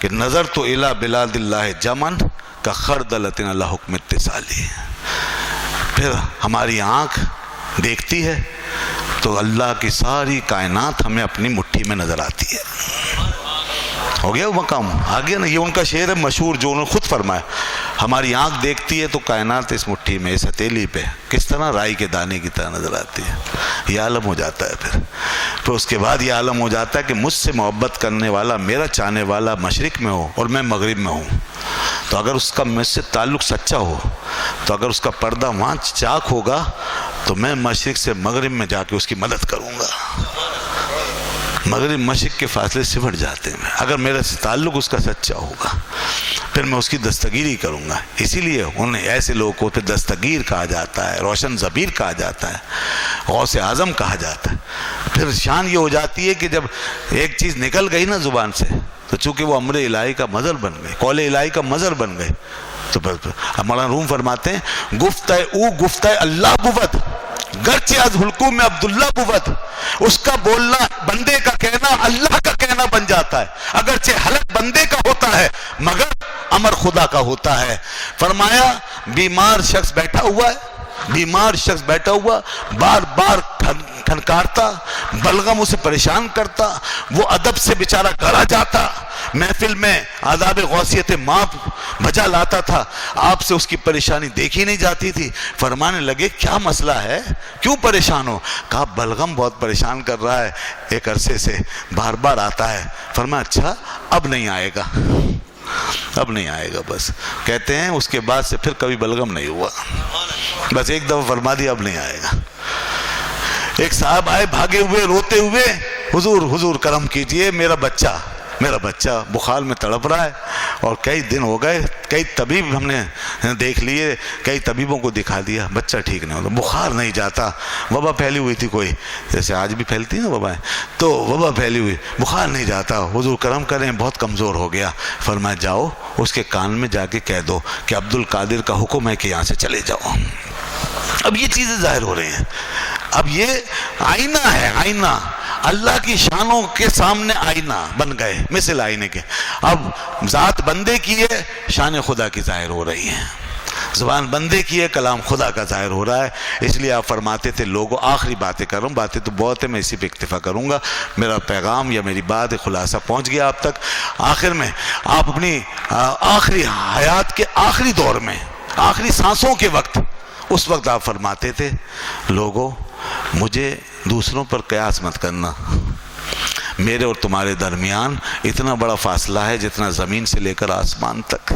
کہ نظر تو الی بلاد اللہ جمن کا خردلۃ علی حکم اتصالی. پھر ہماری آنکھ دیکھتی ہے تو اللہ کی ساری کائنات ہمیں اپنی مٹھی میں نظر آتی ہے. ہو گیا وہ مقام، آ گیا نا. یہ ان کا شعر ہے مشہور جو انہوں نے خود فرمایا. ہماری آنکھ دیکھتی ہے تو کائنات اس مٹھی میں، اس ہتھیلی پہ کس طرح رائی کے دانے کی طرح نظر آتی ہے. یہ عالم ہو جاتا ہے. پھر اس کے بعد یہ عالم ہو جاتا ہے کہ مجھ سے محبت کرنے والا، میرا چاہنے والا مشرق میں ہو اور میں مغرب میں ہوں، تو اگر اس کا مجھ سے تعلق سچا ہو، تو اگر اس کا پردہ وہاں چاک ہوگا تو میں مشرق سے مغرب میں جا کے اس کی مدد کروں گا. مغرب مشرق کے فاصلے سمٹ جاتے ہیں. اگر میرا تعلق اس کا سچا ہوگا پھر میں اس کی دستگیری کروں گا. اسی لیے انہیں ایسے لوگوں کو پھر دستگیر کہا جاتا ہے، روشن ضمیر کہا جاتا ہے، غوث اعظم کہا جاتا ہے. پھر شان یہ ہو جاتی ہے کہ جب ایک چیز نکل گئی نا زبان سے تو چونکہ وہ امر الہی کا مظہر بن گئے، قول الہی کا مظہر بن گئے، تو پھر مولانا روم فرماتے ہیں گفتہ او گفتہ اللہ بود گرچہ از حلقوم میں عبداللہ بود. اس کا بولنا بندے کا کہنا اللہ کا کہنا بن جاتا ہے، اگرچہ حلق بندے کا ہوتا ہے مگر امر خدا کا ہوتا ہے. فرمایا بیمار شخص بیٹھا ہوا ہے، بیمار شخص بیٹھا ہوا بار بار کھنکارتا، بلغم اسے پریشان کرتا، وہ ادب سے بیچارہ گڑا جاتا، محفل میں آداب غوثیت ماں بجا لاتا تھا، آپ سے اس کی پریشانی دیکھی نہیں جاتی تھی. فرمانے لگے کیا مسئلہ ہے، کیوں پریشان ہو؟ کہا بلغم بہت پریشان کر رہا ہے، ایک عرصے سے بار بار آتا ہے. فرمایا اچھا اب نہیں آئے گا، اب نہیں آئے گا. بس کہتے ہیں اس کے بعد سے پھر کبھی بلغم نہیں ہوا، بس ایک دفعہ فرما دیا اب نہیں آئے گا. ایک صاحب آئے بھاگے ہوئے روتے ہوئے، حضور حضور کرم کیجئے، میرا بچہ بخار میں تڑپ رہا ہے اور کئی دن ہو گئے، کئی طبیب ہم نے دیکھ لیے، کئی طبیبوں کو دکھا دیا، بچہ ٹھیک نہیں ہوتا، بخار نہیں جاتا. وبا پھیلی ہوئی تھی کوئی، جیسے آج بھی پھیلتی ہے نا وبائیں، تو وبا پھیلی ہوئی، بخار نہیں جاتا، حضور کرم کریں بہت کمزور ہو گیا. فرمایا جاؤ اس کے کان میں جا کے کہہ دو کہ عبد القادر کا حکم ہے کہ یہاں سے چلے جاؤ. اب یہ چیزیں ظاہر ہو رہی ہیں. اب یہ آئینہ ہے، آئینہ اللہ کی شانوں کے سامنے آئینہ بن گئے مثل آئینے کے. اب ذات بندے کی ہے، شان خدا کی ظاہر ہو رہی ہے، زبان بندے کی ہے، کلام خدا کا ظاہر ہو رہا ہے. اس لیے آپ فرماتے تھے لوگوں، آخری باتیں کر رہا ہوں، باتیں تو بہت ہیں، میں اسی پہ اکتفا کروں گا. میرا پیغام یا میری بات خلاصہ پہنچ گیا آپ تک. آخر میں آپ اپنی آخری حیات کے آخری دور میں، آخری سانسوں کے وقت، اس وقت آپ فرماتے تھے لوگوں مجھے دوسروں پر قیاس مت کرنا، میرے اور تمہارے درمیان اتنا بڑا فاصلہ ہے جتنا زمین سے لے کر آسمان تک.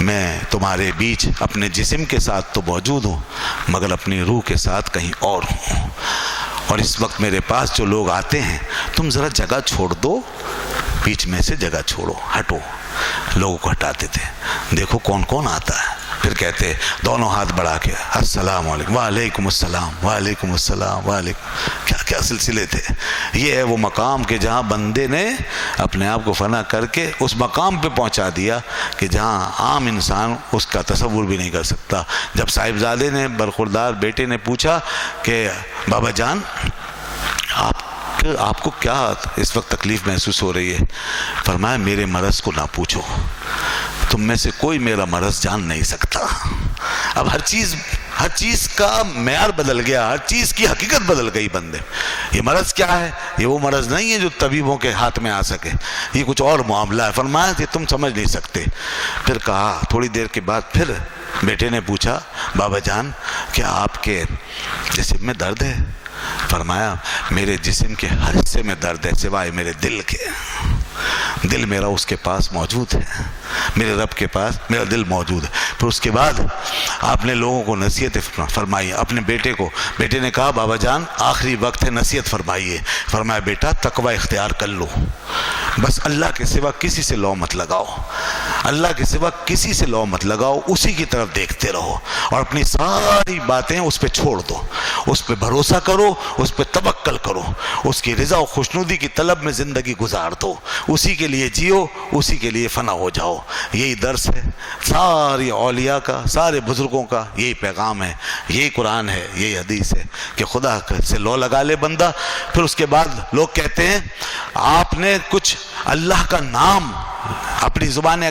میں تمہارے بیچ اپنے جسم کے ساتھ تو موجود ہوں مگر اپنی روح کے ساتھ کہیں اور ہوں. اور اس وقت میرے پاس جو لوگ آتے ہیں تم ذرا جگہ چھوڑ دو، بیچ میں سے جگہ چھوڑو، ہٹو. لوگوں کو ہٹاتے تھے، دیکھو کون کون آتا ہے. پھر کہتے دونوں ہاتھ بڑھا کے السلام علیکم، وعلیکم السلام، وعلیکم السلام، وعلیکم. کیا کیا سلسلے تھے. یہ ہے وہ مقام کہ جہاں بندے نے اپنے آپ کو فنا کر کے اس مقام پہ پہنچا دیا کہ جہاں عام انسان اس کا تصور بھی نہیں کر سکتا. جب صاحبزادے نے برخوردار بیٹے نے پوچھا کہ بابا جان آپ کو کیا اس وقت تکلیف محسوس ہو رہی ہے؟ فرمایا میرے مرض کو نہ پوچھو، تم میں سے کوئی میرا مرض جان نہیں سکتا. اب ہر چیز کا معیار بدل گیا، ہر چیز کی حقیقت بدل گئی بندے. یہ مرض کیا ہے؟ یہ وہ مرض نہیں ہے جو طبیبوں کے ہاتھ میں آ سکے، یہ کچھ اور معاملہ ہے. فرمایا کہ تم سمجھ نہیں سکتے. پھر کہا تھوڑی دیر کے بعد پھر بیٹے نے پوچھا بابا جان کیا آپ کے جسم میں درد ہے؟ فرمایا میرے جسم کے ہر حصے میں درد ہے سوائے میرے دل کے. دل میرا اس کے پاس موجود ہے، میرے رب کے پاس میرا دل موجود ہے. پھر اس کے بعد آپ نے لوگوں کو نصیحت فرمائی. اپنے بیٹے نے کہا بابا جان آخری وقت ہے، نصیحت فرمائیے. فرمایا بیٹا تقوی اختیار کر لو، بس اللہ کے سوا کسی سے لو مت لگاؤ. اللہ کے سوا کسی سے لو مت لگاؤ، اسی کی طرف دیکھتے رہو اور اپنی ساری باتیں اس پہ چھوڑ دو، اس پہ بھروسہ کرو، اس پہ توکل کرو، اس کی رضا و خوشنودی کی طلب میں زندگی گزار دو، اسی کے لیے جیو، اسی کے لیے فنا ہو جاؤ۔ یہی درس ہے ساری اولیاء کا، سارے بزرگوں کا، یہی پیغام ہے، یہی قرآن ہے، یہی حدیث ہے کہ خدا سے لو لگا لے بندہ۔ پھر اس کے بعد لوگ کہتے ہیں آپ نے کچھ اللہ کا نام اپنی زبان